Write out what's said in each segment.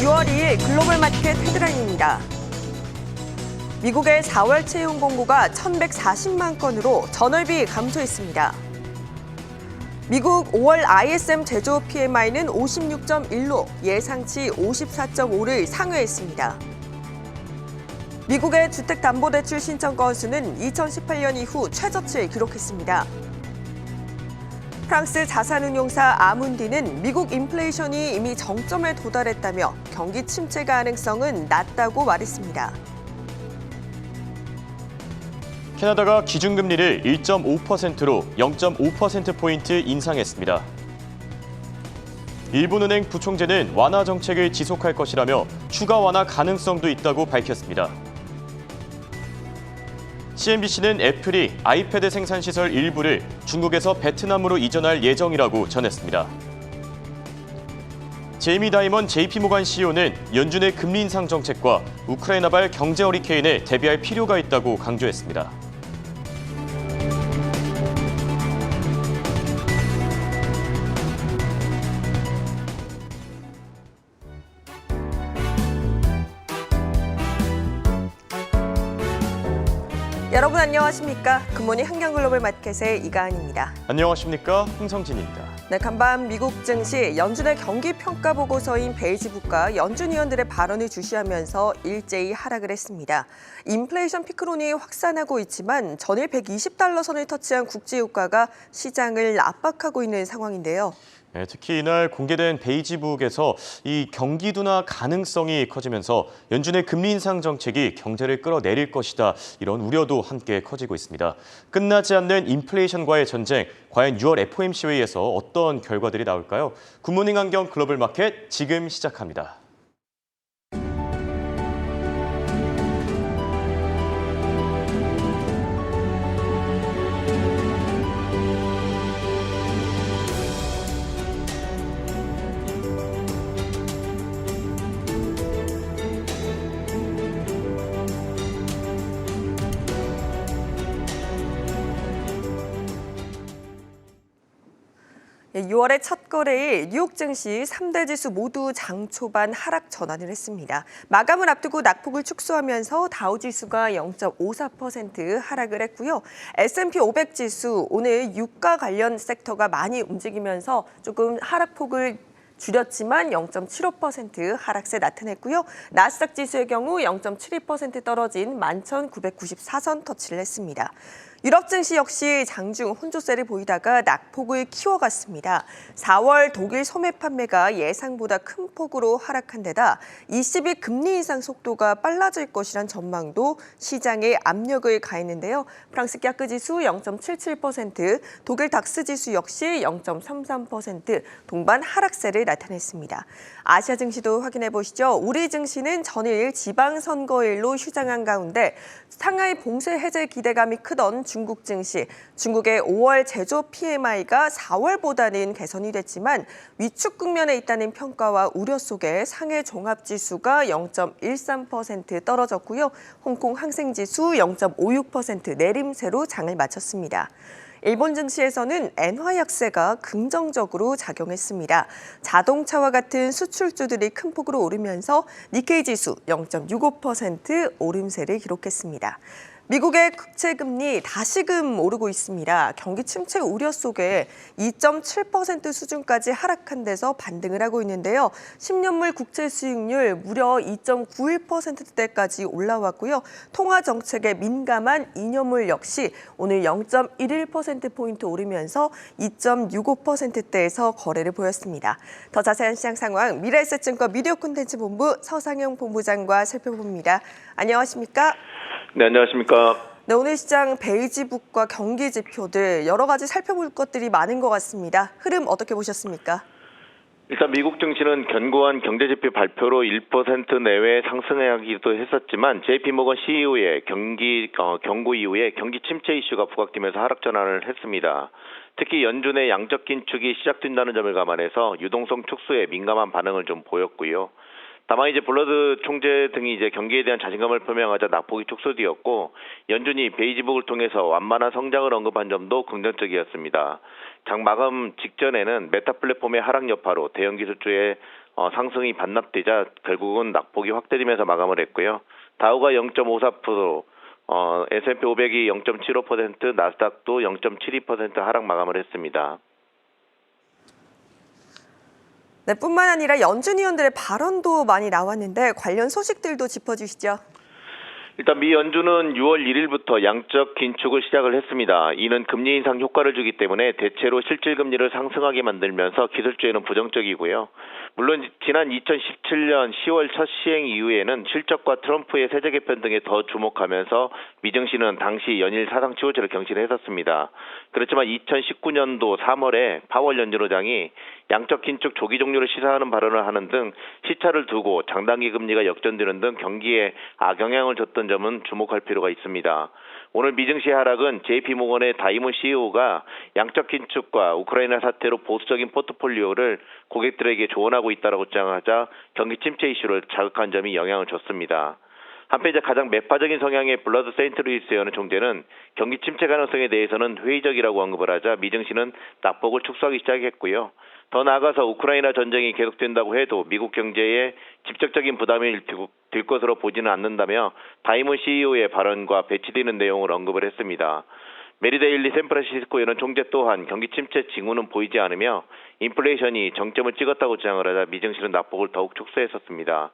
6월 2일 글로벌 마켓 헤드라인입니다. 미국의 4월 채용 공고가 1,140만 건으로 전월비 감소했습니다. 미국 5월 ISM 제조업 PMI는 56.1로 예상치 54.5를 상회했습니다. 미국의 주택담보대출 신청 건수는 2018년 이후 최저치를 기록했습니다. 프랑스 자산운용사 아문디는 미국 인플레이션이 이미 정점에 도달했다며 경기 침체 가능성은 낮다고 말했습니다. 캐나다가 기준금리를 1.5%로 0.5%포인트 인상했습니다. 일본은행 부총재는 완화 정책을 지속할 것이라며 추가 완화 가능성도 있다고 밝혔습니다. CNBC는 애플이 아이패드 생산시설 일부를 중국에서 베트남으로 이전할 예정이라고 전했습니다. 제이미 다이먼 JP모간 CEO는 연준의 금리 인상 정책과 우크라이나발 경제 허리케인에 대비할 필요가 있다고 강조했습니다. 여러분 안녕하십니까? 굿모닝 한경글로벌 마켓의 이가은입니다. 안녕하십니까? 홍성진입니다. 네, 간밤 미국 증시 연준의 경기 평가 보고서인 베이지북과 연준 위원들의 발언을 주시하면서 일제히 하락을 했습니다. 인플레이션 피크론이 확산하고 있지만 전일 120달러 선을 터치한 국제유가가 시장을 압박하고 있는 상황인데요. 네, 특히 이날 공개된 베이지북에서 이 경기 둔화 가능성이 커지면서 연준의 금리 인상 정책이 경제를 끌어내릴 것이다. 이런 우려도 함께 커지고 있습니다. 끝나지 않는 인플레이션과의 전쟁, 과연 6월 FOMC 회의에서 어떤 결과들이 나올까요? 굿모닝 한경 글로벌 마켓 지금 시작합니다. 예, 6월의 첫 거래일 뉴욕 증시 3대 지수 모두 장 초반 하락 전환을 했습니다. 마감을 앞두고 낙폭을 축소하면서 다우지수가 0.54% 하락을 했고요. S&P 500 지수 오늘 유가 관련 섹터가 많이 움직이면서 조금 하락폭을 줄였지만 0.75% 하락세 나타냈고요. 나스닥 지수의 경우 0.72% 떨어진 11,994선 터치를 했습니다. 유럽 증시 역시 장중 혼조세를 보이다가 낙폭을 키워갔습니다. 4월 독일 소매 판매가 예상보다 큰 폭으로 하락한 데다 20일 금리 인상 속도가 빨라질 것이란 전망도 시장에 압력을 가했는데요. 프랑스 캬크 지수 0.77%, 독일 닥스 지수 역시 0.33% 동반 하락세를 나타냈습니다. 아시아 증시도 확인해 보시죠. 우리 증시는 전일 지방선거일로 휴장한 가운데 상하이 봉쇄 해제 기대감이 크던 중국 증시, 중국의 5월 제조업 PMI가 4월보다는 개선이 됐지만 위축 국면에 있다는 평가와 우려 속에 상해 종합지수가 0.13% 떨어졌고요. 홍콩 항생지수 0.56% 내림세로 장을 마쳤습니다. 일본 증시에서는 엔화 약세가 긍정적으로 작용했습니다. 자동차와 같은 수출주들이 큰 폭으로 오르면서 니케이 지수 0.65% 오름세를 기록했습니다. 미국의 국채금리 다시금 오르고 있습니다. 경기 침체 우려 속에 2.7% 수준까지 하락한 데서 반등을 하고 있는데요. 10년물 국채 수익률 무려 2.91%대까지 올라왔고요. 통화 정책에 민감한 2년물 역시 오늘 0.11%포인트 오르면서 2.65%대에서 거래를 보였습니다. 더 자세한 시장 상황 미래에셋증권 미디어 콘텐츠 본부 서상영 본부장과 살펴봅니다. 안녕하십니까? 네, 안녕하십니까. 네, 오늘 시장 베이지북과 경기 지표들 여러 가지 살펴볼 것들이 많은 것 같습니다. 흐름 어떻게 보셨습니까? 일단 미국 증시는 견고한 경제지표 발표로 1% 내외 상승하기도 했었지만 JP모건 CEO의 경고 이후에 경기 침체 이슈가 부각되면서 하락 전환을 했습니다. 특히 연준의 양적 긴축이 시작된다는 점을 감안해서 유동성 축소에 민감한 반응을 좀 보였고요. 다만 이제 블러드 총재 등이 이제 경기에 대한 자신감을 표명하자 낙폭이 축소되었고 연준이 베이지북을 통해서 완만한 성장을 언급한 점도 긍정적이었습니다. 장 마감 직전에는 메타 플랫폼의 하락 여파로 대형 기술주의 상승이 반납되자 결국은 낙폭이 확대되면서 마감을 했고요. 다우가 0.54%, S&P 500이 0.75%, 나스닥도 0.72% 하락 마감을 했습니다. 네, 뿐만 아니라 연준 의원들의 발언도 많이 나왔는데 관련 소식들도 짚어주시죠. 일단 미 연준은 6월 1일부터 양적 긴축을 시작을 했습니다. 이는 금리 인상 효과를 주기 때문에 대체로 실질 금리를 상승하게 만들면서 기술주에는 부정적이고요. 물론 지난 2017년 10월 첫 시행 이후에는 실적과 트럼프의 세제 개편 등에 더 주목하면서 미증시는 당시 연일 사상 최고치를 경신했었습니다. 그렇지만 2019년도 3월에 파월 연준 의장이 양적 긴축 조기 종료를 시사하는 발언을 하는 등 시차를 두고 장단기 금리가 역전되는 등 경기에 악영향을 줬던 점은 주목할 필요가 있습니다. 오늘 미증시 하락은 JP모건의 다이몬 CEO가 양적 긴축과 우크라이나 사태로 보수적인 포트폴리오를 고객들에게 조언하고 있다고 주장하자 경기 침체 이슈를 자극한 점이 영향을 줬습니다. 한편 이제 가장 매파적인 성향의 블러드 세인트루이스 의원의 총재는 경기 침체 가능성에 대해서는 회의적이라고 언급을 하자 미증시는 낙폭을 축소하기 시작했고요. 더 나아가서 우크라이나 전쟁이 계속된다고 해도 미국 경제에 직접적인 부담이 될 것으로 보지는 않는다며 다이몬 CEO의 발언과 배치되는 내용을 언급을 했습니다. 메리데일리 샌프란시스코 연은 총재 또한 경기 침체 징후는 보이지 않으며 인플레이션이 정점을 찍었다고 주장을 하자 미증시는 낙폭을 더욱 축소했었습니다.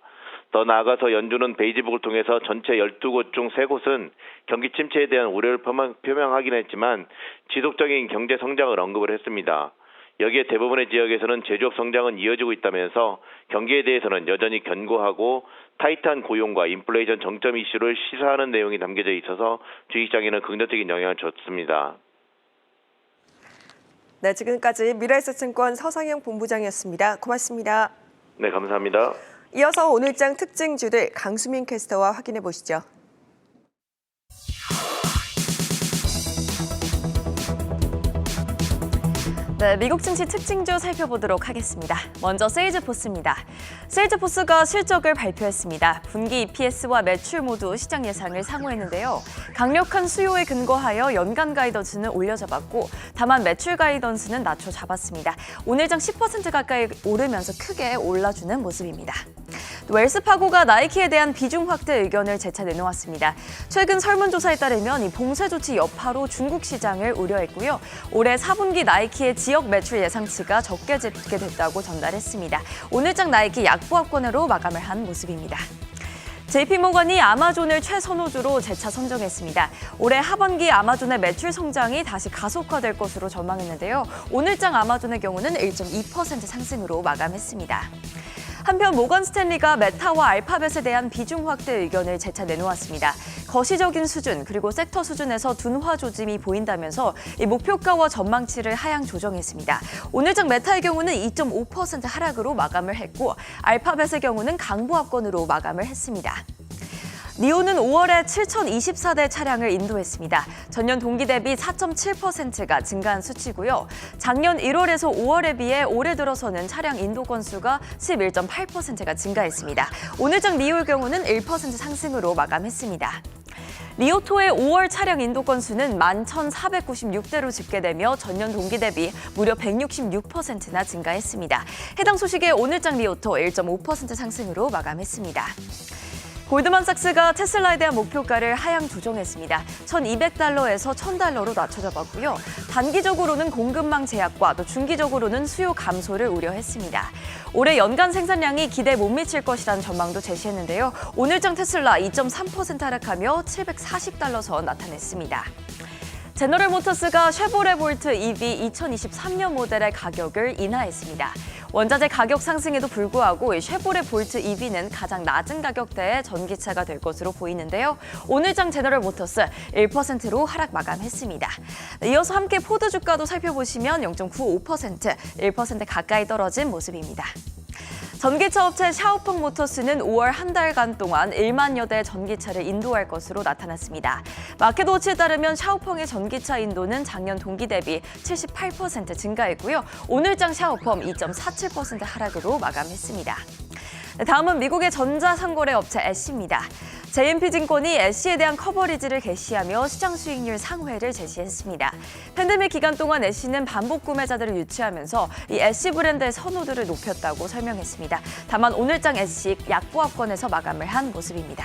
더 나아가서 연준은 베이지북을 통해서 전체 12곳 중 3곳은 경기 침체에 대한 우려를 표명하긴 했지만 지속적인 경제 성장을 언급을 했습니다. 여기에 대부분의 지역에서는 제조업 성장은 이어지고 있다면서 경기에 대해서는 여전히 견고하고 타이트한 고용과 인플레이션 정점 이슈를 시사하는 내용이 담겨져 있어서 주식시장에는 긍정적인 영향을 줬습니다. 네, 지금까지 미래에셋증권 서상영 본부장이었습니다. 고맙습니다. 네, 감사합니다. 이어서 오늘장 특징주들 강수민 캐스터와 확인해 보시죠. 네, 미국 증시 특징주 살펴보도록 하겠습니다. 먼저 세일즈포스입니다. 세일즈포스가 실적을 발표했습니다. 분기 EPS와 매출 모두 시장 예상을 상회했는데요. 강력한 수요에 근거하여 연간 가이던스는 올려잡았고 다만 매출 가이던스는 낮춰 잡았습니다. 오늘장 10% 가까이 오르면서 크게 올라주는 모습입니다. 웰스파고가 나이키에 대한 비중 확대 의견을 재차 내놓았습니다. 최근 설문조사에 따르면 이 봉쇄 조치 여파로 중국 시장을 우려했고요. 올해 4분기 나이키의 지역 매출 예상치가 적게 집계됐다고 전달했습니다. 오늘장 나이키 약보합권으로 마감을 한 모습입니다. JP모건이 아마존을 최선호주로 재차 선정했습니다. 올해 하반기 아마존의 매출 성장이 다시 가속화될 것으로 전망했는데요. 오늘장 아마존의 경우는 1.2% 상승으로 마감했습니다. 한편 모건 스탠리가 메타와 알파벳에 대한 비중 확대 의견을 재차 내놓았습니다. 거시적인 수준 그리고 섹터 수준에서 둔화 조짐이 보인다면서 이 목표가와 전망치를 하향 조정했습니다. 오늘장 메타의 경우는 2.5% 하락으로 마감을 했고 알파벳의 경우는 강보합권으로 마감을 했습니다. 니오는 5월에 7,024대 차량을 인도했습니다. 전년 동기 대비 4.7%가 증가한 수치고요. 작년 1월에서 5월에 비해 올해 들어서는 차량 인도 건수가 11.8%가 증가했습니다. 오늘장 니오의 경우는 1% 상승으로 마감했습니다. 리오토의 5월 차량 인도 건수는 11,496대로 집계되며 전년 동기 대비 무려 166%나 증가했습니다. 해당 소식에 오늘장 리오토 1.5% 상승으로 마감했습니다. 골드만삭스가 테슬라에 대한 목표가를 하향 조정했습니다. 1,200달러에서 1,000달러로 낮춰잡았고요. 단기적으로는 공급망 제약과 또 중기적으로는 수요 감소를 우려했습니다. 올해 연간 생산량이 기대에 못 미칠 것이라는 전망도 제시했는데요. 오늘장 테슬라 2.3% 하락하며 740달러 선 나타냈습니다. 제너럴모터스가 쉐보레 볼트 EV 2023년 모델의 가격을 인하했습니다. 원자재 가격 상승에도 불구하고 쉐보레 볼트 EV는 가장 낮은 가격대의 전기차가 될 것으로 보이는데요. 오늘장 제너럴모터스 1%로 하락 마감했습니다. 이어서 함께 포드 주가도 살펴보시면 0.95%, 1% 가까이 떨어진 모습입니다. 전기차 업체 샤오펑 모터스는 5월 한 달간 동안 1만여 대 전기차를 인도할 것으로 나타났습니다. 마켓워치에 따르면 샤오펑의 전기차 인도는 작년 동기 대비 78% 증가했고요. 오늘장 샤오펑 2.47% 하락으로 마감했습니다. 다음은 미국의 전자상거래 업체 애쉬입니다. JMP증권이 애쉬에 대한 커버리지를 개시하며 시장 수익률 상회를 제시했습니다. 팬데믹 기간 동안 애쉬는 반복 구매자들을 유치하면서 이 애쉬 브랜드의 선호도를 높였다고 설명했습니다. 다만 오늘장 애쉬 약보합권에서 마감을 한 모습입니다.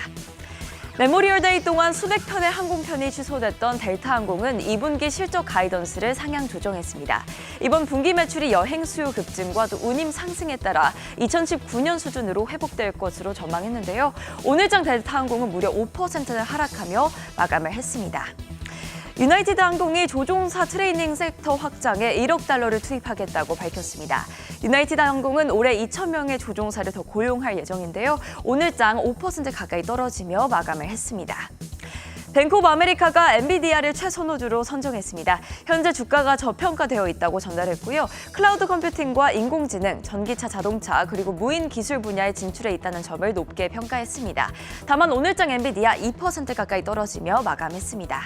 메모리얼 데이 동안 수백 편의 항공편이 취소됐던 델타항공은 2분기 실적 가이던스를 상향 조정했습니다. 이번 분기 매출이 여행 수요 급증과 또 운임 상승에 따라 2019년 수준으로 회복될 것으로 전망했는데요. 오늘장 델타항공은 무려 5%를 하락하며 마감을 했습니다. 유나이티드 항공이 조종사 트레이닝 섹터 확장에 1억 달러를 투입하겠다고 밝혔습니다. 유나이티드 항공은 올해 2,000명의 조종사를 더 고용할 예정인데요. 오늘장 5% 가까이 떨어지며 마감을 했습니다. 뱅크 오브 아메리카가 엔비디아를 최선호주로 선정했습니다. 현재 주가가 저평가되어 있다고 전달했고요. 클라우드 컴퓨팅과 인공지능, 전기차 자동차, 그리고 무인 기술 분야에 진출해 있다는 점을 높게 평가했습니다. 다만 오늘장 엔비디아 2% 가까이 떨어지며 마감했습니다.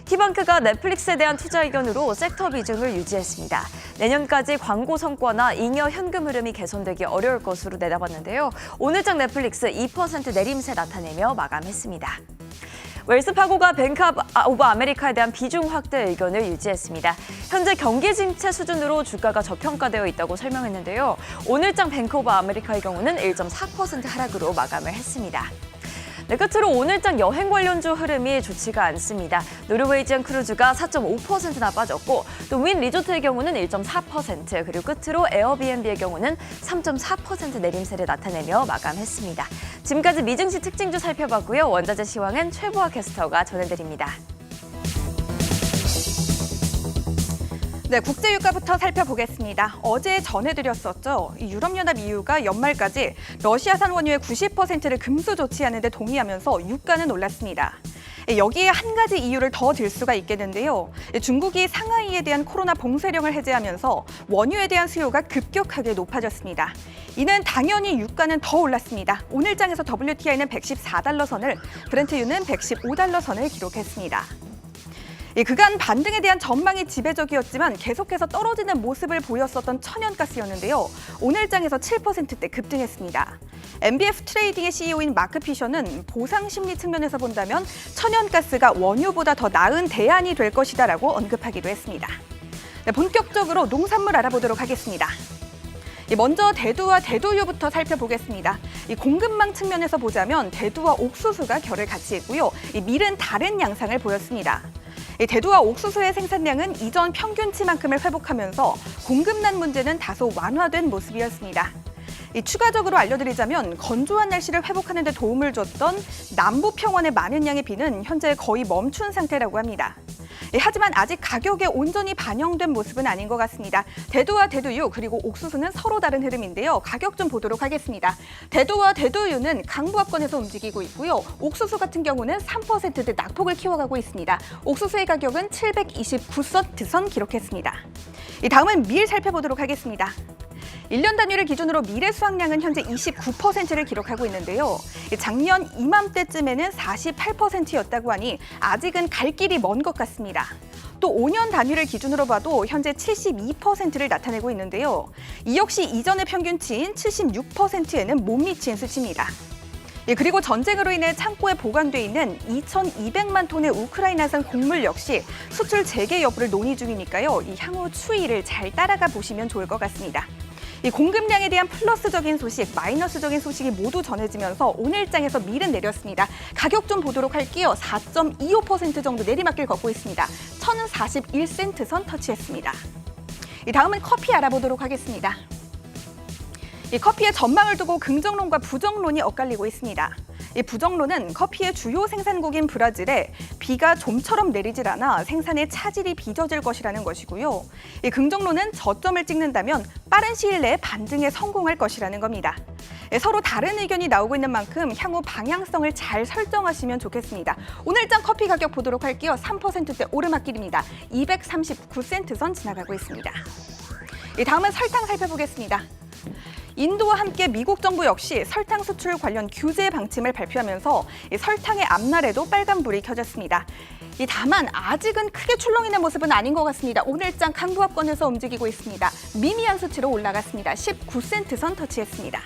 키뱅크가 넷플릭스에 대한 투자 의견으로 섹터 비중을 유지했습니다. 내년까지 광고 성과나 잉여 현금 흐름이 개선되기 어려울 것으로 내다봤는데요. 오늘장 넷플릭스 2% 내림세 나타내며 마감했습니다. 웰스파고가 뱅크 오브 아메리카에 대한 비중 확대 의견을 유지했습니다. 현재 경기 침체 수준으로 주가가 저평가되어 있다고 설명했는데요. 오늘장 뱅크 오브 아메리카의 경우는 1.4% 하락으로 마감을 했습니다. 네, 끝으로 오늘장 여행 관련주 흐름이 좋지가 않습니다. 노르웨이지안 크루즈가 4.5%나 빠졌고 또 윈 리조트의 경우는 1.4%, 그리고 끝으로 에어비앤비의 경우는 3.4% 내림세를 나타내며 마감했습니다. 지금까지 미증시 특징주 살펴봤고요. 원자재 시황은 최보아 캐스터가 전해드립니다. 네, 국제 유가부터 살펴보겠습니다. 어제 전해드렸었죠. 유럽연합 EU가 연말까지 러시아산 원유의 90%를 금수 조치하는 데 동의하면서 유가는 올랐습니다. 여기에 한 가지 이유를 더 들 수가 있겠는데요. 중국이 상하이에 대한 코로나 봉쇄령을 해제하면서 원유에 대한 수요가 급격하게 높아졌습니다. 이는 당연히 유가는 더 올랐습니다. 오늘장에서 WTI는 114달러 선을, 브렌트유는 115달러 선을 기록했습니다. 그간 반등에 대한 전망이 지배적이었지만 계속해서 떨어지는 모습을 보였었던 천연가스였는데요. 오늘장에서 7%대 급등했습니다. MBF 트레이딩의 CEO인 마크 피셔는 보상 심리 측면에서 본다면 천연가스가 원유보다 더 나은 대안이 될 것이다라고 언급하기도 했습니다. 네, 본격적으로 농산물 알아보도록 하겠습니다. 먼저 대두와 대두유부터 살펴보겠습니다. 공급망 측면에서 보자면 대두와 옥수수가 결을 같이 했고요. 밀은 다른 양상을 보였습니다. 대두와 옥수수의 생산량은 이전 평균치만큼을 회복하면서 공급난 문제는 다소 완화된 모습이었습니다. 추가적으로 알려드리자면 건조한 날씨를 회복하는 데 도움을 줬던 남부 평원의 많은 양의 비는 현재 거의 멈춘 상태라고 합니다. 하지만 아직 가격에 온전히 반영된 모습은 아닌 것 같습니다. 대두와 대두유 그리고 옥수수는 서로 다른 흐름인데요. 가격 좀 보도록 하겠습니다. 대두와 대두유는 강보합권에서 움직이고 있고요. 옥수수 같은 경우는 3%대 낙폭을 키워가고 있습니다. 옥수수의 가격은 729센트 선 기록했습니다. 다음은 밀 살펴보도록 하겠습니다. 1년 단위를 기준으로 밀의 수확량은 현재 29%를 기록하고 있는데요. 작년 이맘때쯤에는 48%였다고 하니 아직은 갈 길이 먼 것 같습니다. 또 5년 단위를 기준으로 봐도 현재 72%를 나타내고 있는데요. 이 역시 이전의 평균치인 76%에는 못 미친 수치입니다. 그리고 전쟁으로 인해 창고에 보관돼 있는 2,200만 톤의 우크라이나산 곡물 역시 수출 재개 여부를 논의 중이니까요. 향후 추이를 잘 따라가 보시면 좋을 것 같습니다. 공급량에 대한 플러스적인 소식, 마이너스적인 소식이 모두 전해지면서 오늘장에서 밀은 내렸습니다. 가격 좀 보도록 할게요. 4.25% 정도 내리막길 걷고 있습니다. 1,041센트 선 터치했습니다. 다음은 커피 알아보도록 하겠습니다. 커피의 전망을 두고 긍정론과 부정론이 엇갈리고 있습니다. 부정론은 커피의 주요 생산국인 브라질에 비가 좀처럼 내리질 않아 생산의 차질이 빚어질 것이라는 것이고요. 긍정론은 저점을 찍는다면 빠른 시일 내에 반등에 성공할 것이라는 겁니다. 서로 다른 의견이 나오고 있는 만큼 향후 방향성을 잘 설정하시면 좋겠습니다. 오늘장 커피 가격 보도록 할게요. 3%대 오르막길입니다. 239센트 선 지나가고 있습니다. 다음은 설탕 살펴보겠습니다. 인도와 함께 미국 정부 역시 설탕 수출 관련 규제 방침을 발표하면서 설탕의 앞날에도 빨간불이 켜졌습니다. 다만 아직은 크게 출렁이는 모습은 아닌 것 같습니다. 오늘장 강보합권에서 움직이고 있습니다. 미미한 수치로 올라갔습니다. 19센트 선 터치했습니다.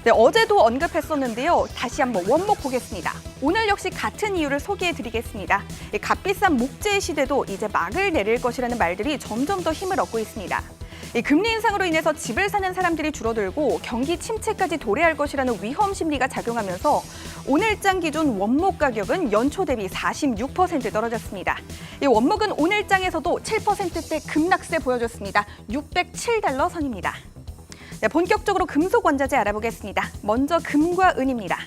네, 어제도 언급했었는데요. 다시 한번 원목 보겠습니다. 오늘 역시 같은 이유를 소개해드리겠습니다. 값비싼 목재 시대도 이제 막을 내릴 것이라는 말들이 점점 더 힘을 얻고 있습니다. 금리 인상으로 인해서 집을 사는 사람들이 줄어들고 경기 침체까지 도래할 것이라는 위험 심리가 작용하면서 오늘장 기준 원목 가격은 연초 대비 46% 떨어졌습니다. 이 원목은 오늘장에서도 7%대 급락세 보여줬습니다. 607달러 선입니다. 네, 본격적으로 금속 원자재 알아보겠습니다. 먼저 금과 은입니다.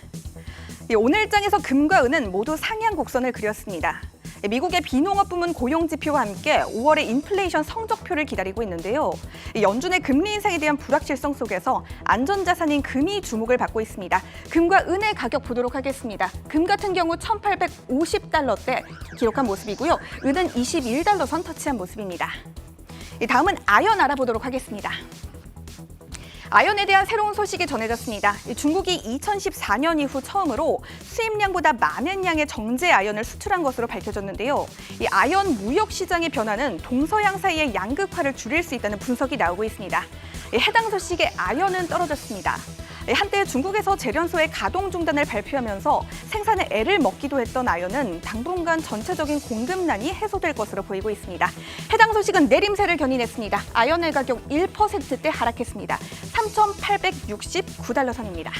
오늘장에서 금과 은은 모두 상향 곡선을 그렸습니다. 미국의 비농업 부문 고용 지표와 함께 5월의 인플레이션 성적표를 기다리고 있는데요. 연준의 금리 인상에 대한 불확실성 속에서 안전자산인 금이 주목을 받고 있습니다. 금과 은의 가격 보도록 하겠습니다. 금 같은 경우 1,850달러대 기록한 모습이고요. 은은 21달러 선 터치한 모습입니다. 다음은 아연 알아보도록 하겠습니다. 아연에 대한 새로운 소식이 전해졌습니다. 중국이 2014년 이후 처음으로 수입량보다 많은 양의 정제 아연을 수출한 것으로 밝혀졌는데요. 이 아연 무역 시장의 변화는 동서양 사이의 양극화를 줄일 수 있다는 분석이 나오고 있습니다. 해당 소식에 아연은 떨어졌습니다. 한때 중국에서 재련소의 가동 중단을 발표하면서 생산에 애를 먹기도 했던 아연은 당분간 전체적인 공급난이 해소될 것으로 보이고 있습니다. 해당 소식은 내림세를 견인했습니다. 아연의 가격 1%대 하락했습니다. 3,869달러 선입니다.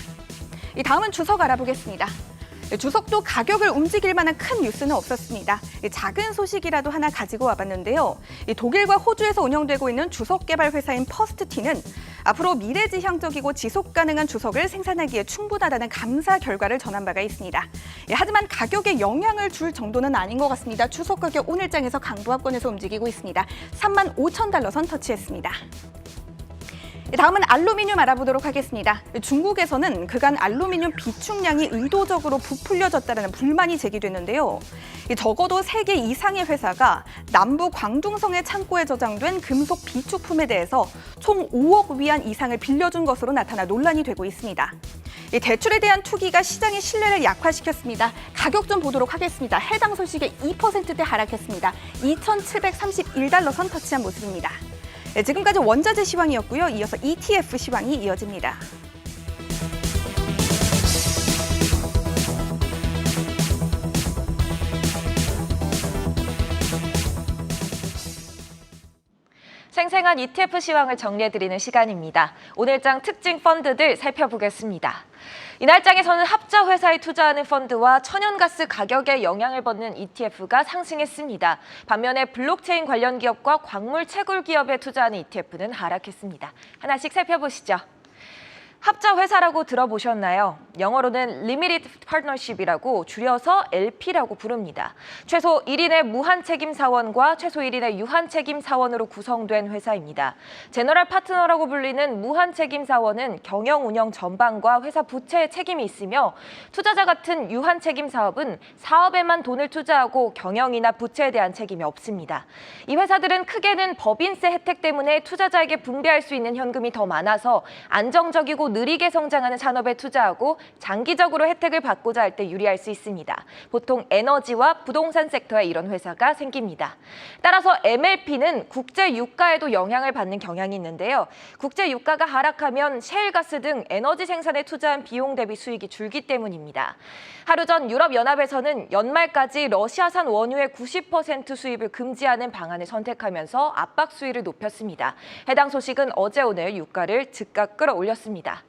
다음은 주석 알아보겠습니다. 주석도 가격을 움직일 만한 큰 뉴스는 없었습니다. 작은 소식이라도 하나 가지고 와봤는데요. 독일과 호주에서 운영되고 있는 주석 개발 회사인 퍼스트티는 앞으로 미래지향적이고 지속가능한 주석을 생산하기에 충분하다는 감사 결과를 전한 바가 있습니다. 하지만 가격에 영향을 줄 정도는 아닌 것 같습니다. 주석 가격 오늘장에서 강보합권에서 움직이고 있습니다. 35,000달러 선 터치했습니다. 다음은 알루미늄 알아보도록 하겠습니다. 중국에서는 그간 알루미늄 비축량이 의도적으로 부풀려졌다는 불만이 제기됐는데요. 적어도 3개 이상의 회사가 남부 광둥성의 창고에 저장된 금속 비축품에 대해서 총 5억 위안 이상을 빌려준 것으로 나타나 논란이 되고 있습니다. 대출에 대한 투기가 시장의 신뢰를 약화시켰습니다. 가격 좀 보도록 하겠습니다. 해당 소식에 2%대 하락했습니다. 2,731달러 선 터치한 모습입니다. 네, 지금까지 원자재 시황이었고요. 이어서 ETF 시황이 이어집니다. 생생한 ETF 시황을 정리해드리는 시간입니다. 오늘장 특징 펀드들 살펴보겠습니다. 이날장에서는 합자 회사에 투자하는 펀드와 천연가스 가격에 영향을 받는 ETF가 상승했습니다. 반면에 블록체인 관련 기업과 광물 채굴 기업에 투자하는 ETF는 하락했습니다. 하나씩 살펴보시죠. 합자 회사라고 들어보셨나요? 영어로는 Limited Partnership이라고 줄여서 LP라고 부릅니다. 최소 1인의 무한 책임 사원과 최소 1인의 유한 책임 사원으로 구성된 회사입니다. 제너럴 파트너라고 불리는 무한 책임 사원은 경영 운영 전반과 회사 부채에 책임이 있으며 투자자 같은 유한 책임 사업은 사업에만 돈을 투자하고 경영이나 부채에 대한 책임이 없습니다. 이 회사들은 크게는 법인세 혜택 때문에 투자자에게 분배할 수 있는 현금이 더 많아서 안정적이고 느리게 성장하는 산업에 투자하고 장기적으로 혜택을 받고자 할 때 유리할 수 있습니다. 보통 에너지와 부동산 섹터에 이런 회사가 생깁니다. 따라서 MLP는 국제 유가에도 영향을 받는 경향이 있는데요. 국제 유가가 하락하면 셰일가스 등 에너지 생산에 투자한 비용 대비 수익이 줄기 때문입니다. 하루 전 유럽연합에서는 연말까지 러시아산 원유의 90% 수입을 금지하는 방안을 선택하면서 압박 수위를 높였습니다. 해당 소식은 어제 오늘 유가를 즉각 끌어올렸습니다.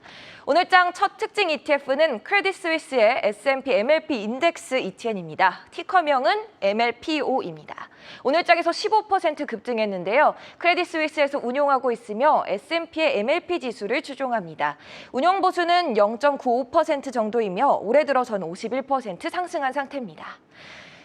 오늘장 첫 특징 ETF는 크레딧 스위스의 S&P MLP 인덱스 ETN입니다. 티커명은 MLPO입니다. 오늘장에서 15% 급등했는데요. 크레딧 스위스에서 운용하고 있으며 S&P의 MLP 지수를 추종합니다. 운용 보수는 0.95% 정도이며 올해 들어서는 51% 상승한 상태입니다.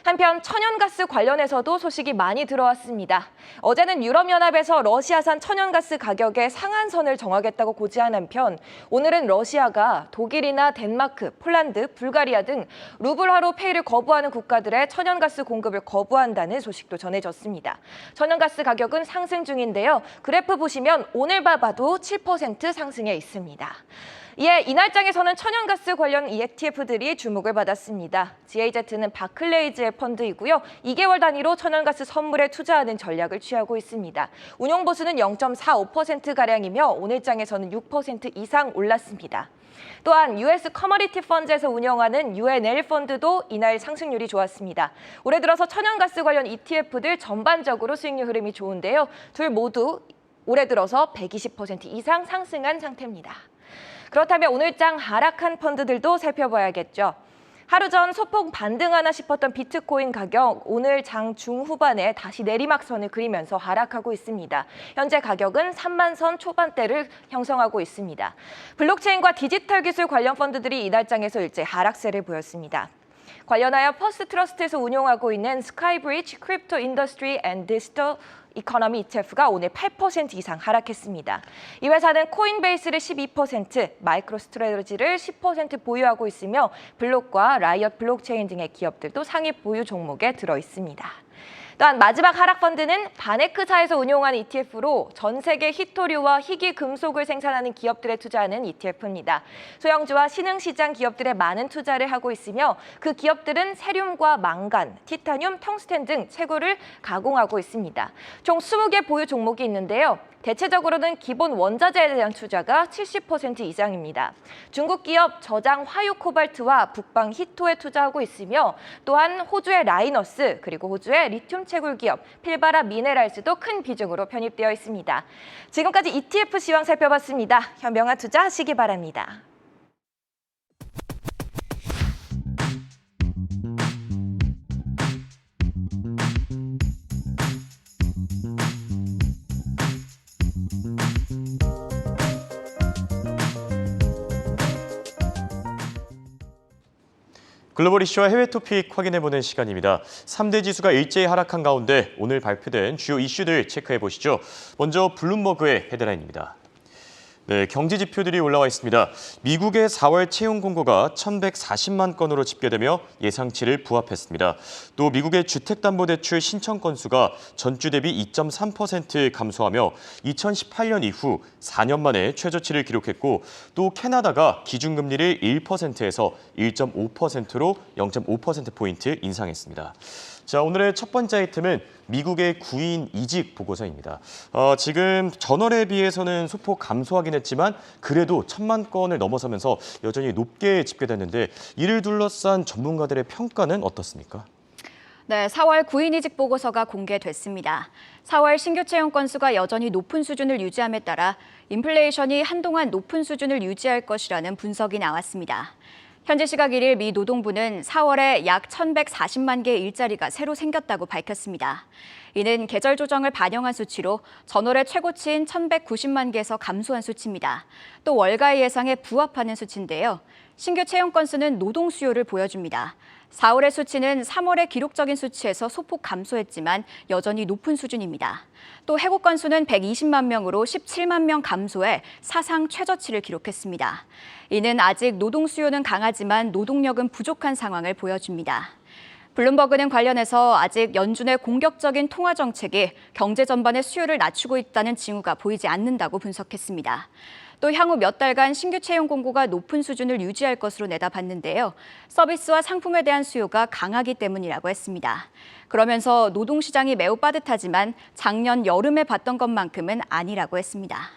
한편 천연가스 관련해서도 소식이 많이 들어왔습니다. 어제는 유럽연합에서 러시아산 천연가스 가격의 상한선을 정하겠다고 고지한 한편 오늘은 러시아가 독일이나 덴마크, 폴란드, 불가리아 등 루블화로 페이를 거부하는 국가들의 천연가스 공급을 거부한다는 소식도 전해졌습니다. 천연가스 가격은 상승 중인데요. 그래프 보시면 오늘 봐도 7% 상승해 있습니다. 이에 이날장에서는 천연가스 관련 ETF들이 주목을 받았습니다. GAZ는 바클레이즈의 펀드이고요. 2개월 단위로 천연가스 선물에 투자하는 전략을 취하고 있습니다. 운용 보수는 0.45%가량이며 오늘장에서는 6% 이상 올랐습니다. 또한 US 커머디티 펀드에서 운영하는 UNL 펀드도 이날 상승률이 좋았습니다. 올해 들어서 천연가스 관련 ETF들 전반적으로 수익률 흐름이 좋은데요. 둘 모두 올해 들어서 120% 이상 상승한 상태입니다. 그렇다면 오늘장 하락한 펀드들도 살펴봐야겠죠. 하루 전 소폭 반등하나 싶었던 비트코인 가격 오늘 장 중후반에 다시 내리막선을 그리면서 하락하고 있습니다. 현재 가격은 3만 선 초반대를 형성하고 있습니다. 블록체인과 디지털 기술 관련 펀드들이 이날 장에서 일제 하락세를 보였습니다. 관련하여 퍼스트 트러스트에서 운용하고 있는 스카이브리지 크립토 인더스트리 앤 디지털 이코노미 ETF가 오늘 8% 이상 하락했습니다. 이 회사는 코인베이스를 12%, 마이크로스트래티지를 10% 보유하고 있으며 블록과 라이엇 블록체인 등의 기업들도 상위 보유 종목에 들어 있습니다. 또한 마지막 하락 펀드는 바네크사에서 운용하는 ETF로 전 세계 희토류와 희귀 금속을 생산하는 기업들에 투자하는 ETF입니다. 소형주와 신흥시장 기업들에 많은 투자를 하고 있으며 그 기업들은 세륨과 망간, 티타늄, 텅스텐 등 채굴을 가공하고 있습니다. 총 20개 보유 종목이 있는데요. 대체적으로는 기본 원자재에 대한 투자가 70% 이상입니다. 중국 기업 저장 화유 코발트와 북방 히토에 투자하고 있으며 또한 호주의 라이너스 그리고 호주의 리튬 채굴 기업 필바라 미네랄스도 큰 비중으로 편입되어 있습니다. 지금까지 ETF 시황 살펴봤습니다. 현명한 투자 하시기 바랍니다. 글로벌 이슈와 해외 토픽 확인해보는 시간입니다. 3대 지수가 일제히 하락한 가운데 오늘 발표된 주요 이슈들 체크해보시죠. 먼저 블룸버그의 헤드라인입니다. 네, 경제 지표들이 올라와 있습니다. 미국의 4월 채용 공고가 1,140만 건으로 집계되며 예상치를 부합했습니다. 또 미국의 주택담보대출 신청 건수가 전주 대비 2.3% 감소하며 2018년 이후 4년 만에 최저치를 기록했고 또 캐나다가 기준금리를 1%에서 1.5%로 0.5%포인트 인상했습니다. 자, 오늘의 첫 번째 아이템은 미국의 구인 이직 보고서입니다. 지금 전월에 비해서는 소폭 감소하긴 했지만 그래도 1,000만 건을 넘어서면서 여전히 높게 집계됐는데 이를 둘러싼 전문가들의 평가는 어떻습니까? 네, 4월 구인 이직 보고서가 공개됐습니다. 4월 신규 채용 건수가 여전히 높은 수준을 유지함에 따라 인플레이션이 한동안 높은 수준을 유지할 것이라는 분석이 나왔습니다. 현지 시각 1일 미 노동부는 4월에 약 1,140만 개의 일자리가 새로 생겼다고 밝혔습니다. 이는 계절 조정을 반영한 수치로 전월의 최고치인 1,190만 개에서 감소한 수치입니다. 또 월가의 예상에 부합하는 수치인데요. 신규 채용 건수는 노동 수요를 보여줍니다. 4월의 수치는 3월의 기록적인 수치에서 소폭 감소했지만 여전히 높은 수준입니다. 또 해고 건수는 120만 명으로 17만 명 감소해 사상 최저치를 기록했습니다. 이는 아직 노동 수요는 강하지만 노동력은 부족한 상황을 보여줍니다. 블룸버그는 관련해서 아직 연준의 공격적인 통화 정책이 경제 전반의 수요를 낮추고 있다는 징후가 보이지 않는다고 분석했습니다. 또 향후 몇 달간 신규 채용 공고가 높은 수준을 유지할 것으로 내다봤는데요. 서비스와 상품에 대한 수요가 강하기 때문이라고 했습니다. 그러면서 노동시장이 매우 빠듯하지만 작년 여름에 봤던 것만큼은 아니라고 했습니다.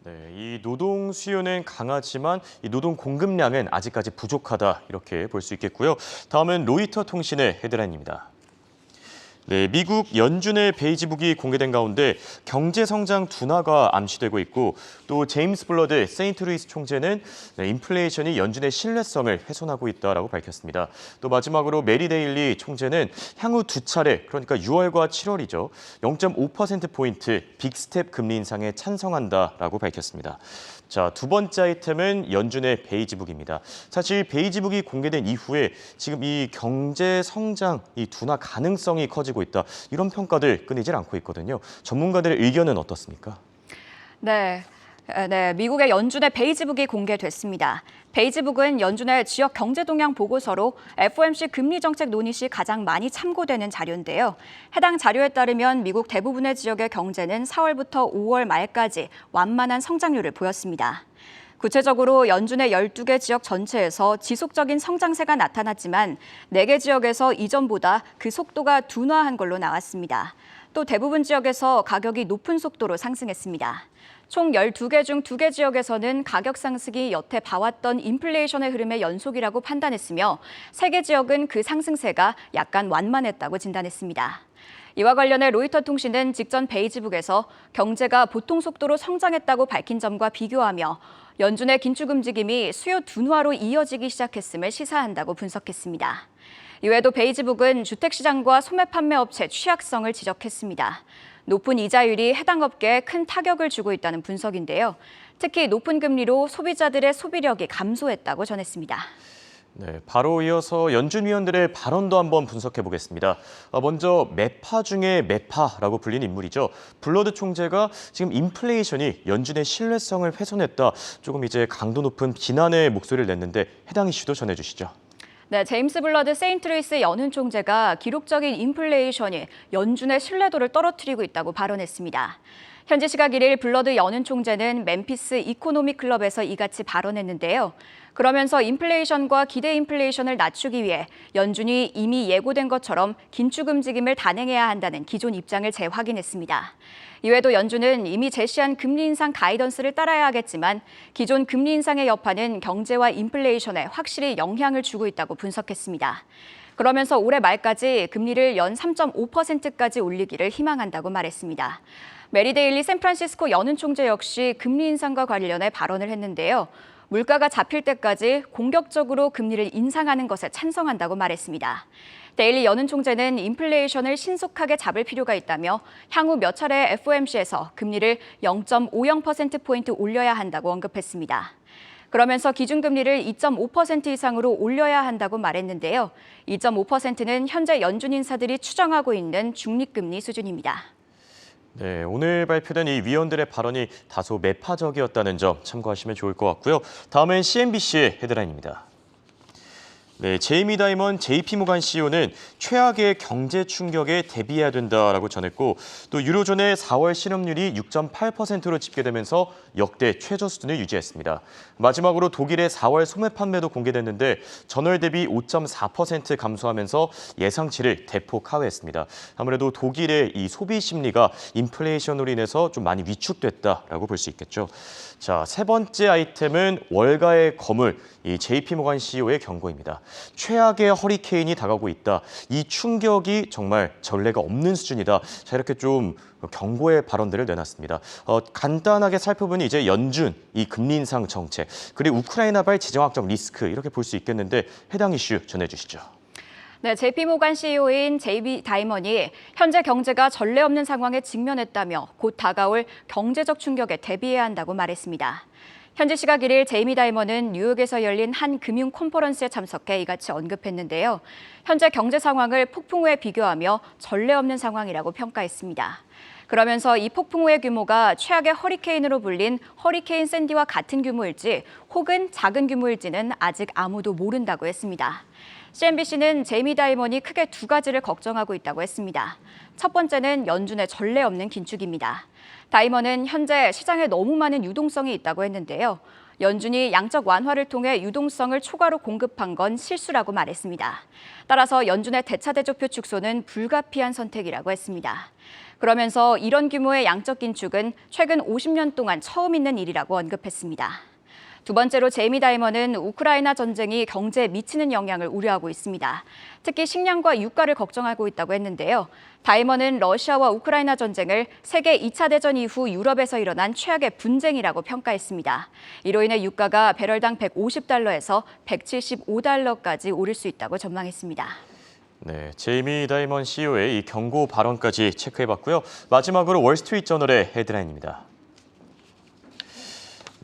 네, 이 노동 수요는 강하지만 이 노동 공급량은 아직까지 부족하다 이렇게 볼 수 있겠고요. 다음은 로이터 통신의 헤드라인입니다. 네, 미국 연준의 베이지북이 공개된 가운데 경제 성장 둔화가 암시되고 있고 또 제임스 블러드 세인트루이스 총재는 인플레이션이 연준의 신뢰성을 훼손하고 있다라고 밝혔습니다. 또 마지막으로 메리 데일리 총재는 향후 두 차례 그러니까 6월과 7월이죠. 0.5%포인트 빅스텝 금리 인상에 찬성한다라고 밝혔습니다. 자, 두 번째 아이템은 연준의 베이지북입니다. 사실 베이지북이 공개된 이후에 지금 이 경제 성장, 이 둔화 가능성이 커지고 있다. 이런 평가들 끊이질 않고 있거든요. 전문가들의 의견은 어떻습니까? 네, 미국의 연준의 베이지북이 공개됐습니다. 베이지북은 연준의 지역 경제 동향 보고서로 FOMC 금리 정책 논의 시 가장 많이 참고되는 자료인데요. 해당 자료에 따르면 미국 대부분의 지역의 경제는 4월부터 5월 말까지 완만한 성장률을 보였습니다. 구체적으로 연준의 12개 지역 전체에서 지속적인 성장세가 나타났지만 4개 지역에서 이전보다 그 속도가 둔화한 걸로 나왔습니다. 또 대부분 지역에서 가격이 높은 속도로 상승했습니다. 총 12개 중 2개 지역에서는 가격 상승이 여태 봐왔던 인플레이션의 흐름의 연속이라고 판단했으며 3개 지역은 그 상승세가 약간 완만했다고 진단했습니다. 이와 관련해 로이터 통신은 직전 베이지북에서 경제가 보통 속도로 성장했다고 밝힌 점과 비교하며 연준의 긴축 움직임이 수요 둔화로 이어지기 시작했음을 시사한다고 분석했습니다. 이외에도 베이지북은 주택시장과 소매 판매 업체 취약성을 지적했습니다. 높은 이자율이 해당 업계에 큰 타격을 주고 있다는 분석인데요. 특히 높은 금리로 소비자들의 소비력이 감소했다고 전했습니다. 네, 바로 이어서 연준 위원들의 발언도 한번 분석해 보겠습니다. 먼저 매파 중에 매파라고 불린 인물이죠. 블러드 총재가 지금 인플레이션이 연준의 신뢰성을 훼손했다. 조금 이제 강도 높은 비난의 목소리를 냈는데 해당 이슈도 전해주시죠. 네, 제임스 블러드 세인트루이스 연은 총재가 기록적인 인플레이션이 연준의 신뢰도를 떨어뜨리고 있다고 발언했습니다. 현지 시각 1일 블러드 연은 총재는 멤피스 이코노믹 클럽에서 이같이 발언했는데요. 그러면서 인플레이션과 기대 인플레이션을 낮추기 위해 연준이 이미 예고된 것처럼 긴축 움직임을 단행해야 한다는 기존 입장을 재확인했습니다. 이외에도 연준은 이미 제시한 금리 인상 가이던스를 따라야 하겠지만 기존 금리 인상의 여파는 경제와 인플레이션에 확실히 영향을 주고 있다고 분석했습니다. 그러면서 올해 말까지 금리를 연 3.5%까지 올리기를 희망한다고 말했습니다. 메리 데일리 샌프란시스코 연은 총재 역시 금리 인상과 관련해 발언을 했는데요. 물가가 잡힐 때까지 공격적으로 금리를 인상하는 것에 찬성한다고 말했습니다. 데일리 연은 총재는 인플레이션을 신속하게 잡을 필요가 있다며 향후 몇 차례 FOMC에서 금리를 0.50%포인트 올려야 한다고 언급했습니다. 그러면서 기준금리를 2.5% 이상으로 올려야 한다고 말했는데요. 2.5%는 현재 연준 인사들이 추정하고 있는 중립금리 수준입니다. 네, 오늘 발표된 이 위원들의 발언이 다소 매파적이었다는 점 참고하시면 좋을 것 같고요. 다음은 CNBC의 헤드라인입니다. 네, 제이미 다이먼 JP모간 CEO는 최악의 경제 충격에 대비해야 된다라고 전했고 또 유로존의 4월 실업률이 6.8%로 집계되면서 역대 최저 수준을 유지했습니다. 마지막으로 독일의 4월 소매 판매도 공개됐는데 전월 대비 5.4% 감소하면서 예상치를 대폭 하회했습니다. 아무래도 독일의 이 소비 심리가 인플레이션으로 인해서 좀 많이 위축됐다라고 볼 수 있겠죠. 자, 세 번째 아이템은 월가의 거물, 이 JP모간 CEO의 경고입니다. 최악의 허리케인이 다가오고 있다. 이 충격이 정말 전례가 없는 수준이다. 자, 이렇게 좀 경고의 발언들을 내놨습니다. 간단하게 살펴보니 이제 연준, 이 금리 인상 정책, 그리고 우크라이나발 지정학적 리스크 이렇게 볼 수 있겠는데 해당 이슈 전해주시죠. 네, JP모간 CEO인 제이미 다이먼이 현재 경제가 전례 없는 상황에 직면했다며 곧 다가올 경제적 충격에 대비해야 한다고 말했습니다. 현지 시각 1일 제이미 다이먼은 뉴욕에서 열린 한 금융 컨퍼런스에 참석해 이같이 언급했는데요. 현재 경제 상황을 폭풍우에 비교하며 전례 없는 상황이라고 평가했습니다. 그러면서 이 폭풍우의 규모가 최악의 허리케인으로 불린 허리케인 샌디와 같은 규모일지 혹은 작은 규모일지는 아직 아무도 모른다고 했습니다. CNBC는 제이미 다이먼이 크게 두 가지를 걱정하고 있다고 했습니다. 첫 번째는 연준의 전례 없는 긴축입니다. 다이먼은 현재 시장에 너무 많은 유동성이 있다고 했는데요. 연준이 양적 완화를 통해 유동성을 초과로 공급한 건 실수라고 말했습니다. 따라서 연준의 대차대조표 축소는 불가피한 선택이라고 했습니다. 그러면서 이런 규모의 양적 긴축은 최근 50년 동안 처음 있는 일이라고 언급했습니다. 두 번째로 제이미 다이먼은 우크라이나 전쟁이 경제에 미치는 영향을 우려하고 있습니다. 특히 식량과 유가를 걱정하고 있다고 했는데요. 다이먼은 러시아와 우크라이나 전쟁을 세계 2차 대전 이후 유럽에서 일어난 최악의 분쟁이라고 평가했습니다. 이로 인해 유가가 배럴당 150달러에서 175달러까지 오를 수 있다고 전망했습니다. 네, 제이미 다이먼 CEO의 이 경고 발언까지 체크해봤고요. 마지막으로 월스트리트저널의 헤드라인입니다.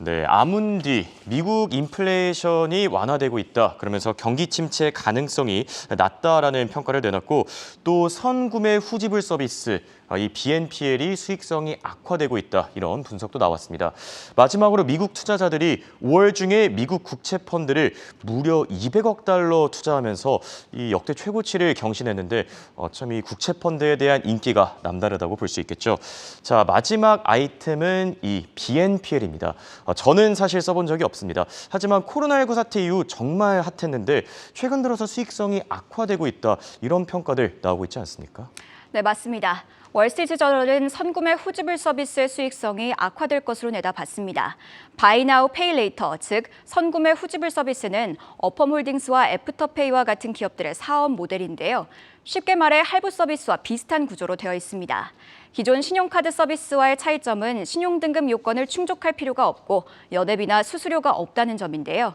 네, 아문디, 미국 인플레이션이 완화되고 있다. 그러면서 경기 침체 가능성이 낮다라는 평가를 내놨고 또 선구매 후지불 서비스, 이 BNPL이 수익성이 악화되고 있다. 이런 분석도 나왔습니다. 마지막으로 미국 투자자들이 5월 중에 미국 국채 펀드를 무려 200억 달러 투자하면서 이 역대 최고치를 경신했는데 참 이 국채 펀드에 대한 인기가 남다르다고 볼 수 있겠죠. 자, 마지막 아이템은 이 BNPL입니다. 저는 사실 써본 적이 없습니다. 하지만 코로나19 사태 이후 정말 핫했는데 최근 들어서 수익성이 악화되고 있다. 이런 평가들 나오고 있지 않습니까? 네, 맞습니다. 월스트리트저널은 선구매 후지불 서비스의 수익성이 악화될 것으로 내다봤습니다. Buy Now, Pay Later, 즉 선구매 후지불 서비스는 어펌홀딩스와 애프터페이와 같은 기업들의 사업 모델인데요. 쉽게 말해 할부 서비스와 비슷한 구조로 되어 있습니다. 기존 신용카드 서비스와의 차이점은 신용등급 요건을 충족할 필요가 없고 연회비나 수수료가 없다는 점인데요.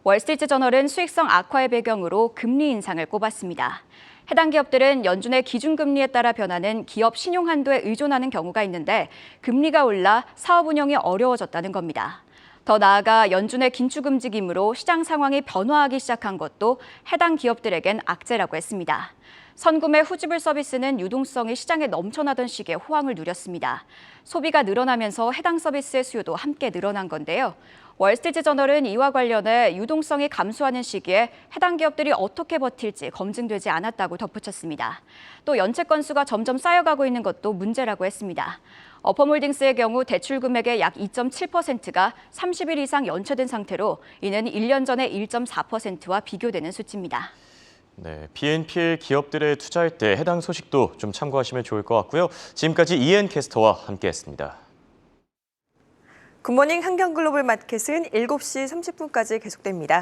월스트리트저널은 수익성 악화의 배경으로 금리 인상을 꼽았습니다. 해당 기업들은 연준의 기준금리에 따라 변하는 기업 신용 한도에 의존하는 경우가 있는데 금리가 올라 사업 운영이 어려워졌다는 겁니다. 더 나아가 연준의 긴축 움직임으로 시장 상황이 변화하기 시작한 것도 해당 기업들에겐 악재라고 했습니다. 선구매 후지불 서비스는 유동성이 시장에 넘쳐나던 시기에 호황을 누렸습니다. 소비가 늘어나면서 해당 서비스의 수요도 함께 늘어난 건데요. 월스트리트저널은 이와 관련해 유동성이 감소하는 시기에 해당 기업들이 어떻게 버틸지 검증되지 않았다고 덧붙였습니다. 또 연체 건수가 점점 쌓여가고 있는 것도 문제라고 했습니다. 어펌홀딩스의 경우 대출 금액의 약 2.7%가 30일 이상 연체된 상태로 이는 1년 전의 1.4%와 비교되는 수치입니다. 네, BNPL 기업들에 투자할 때 해당 소식도 좀 참고하시면 좋을 것 같고요. 지금까지 이엔 캐스터와 함께했습니다. 굿모닝 한경글로벌 마켓은 7시 30분까지 계속됩니다.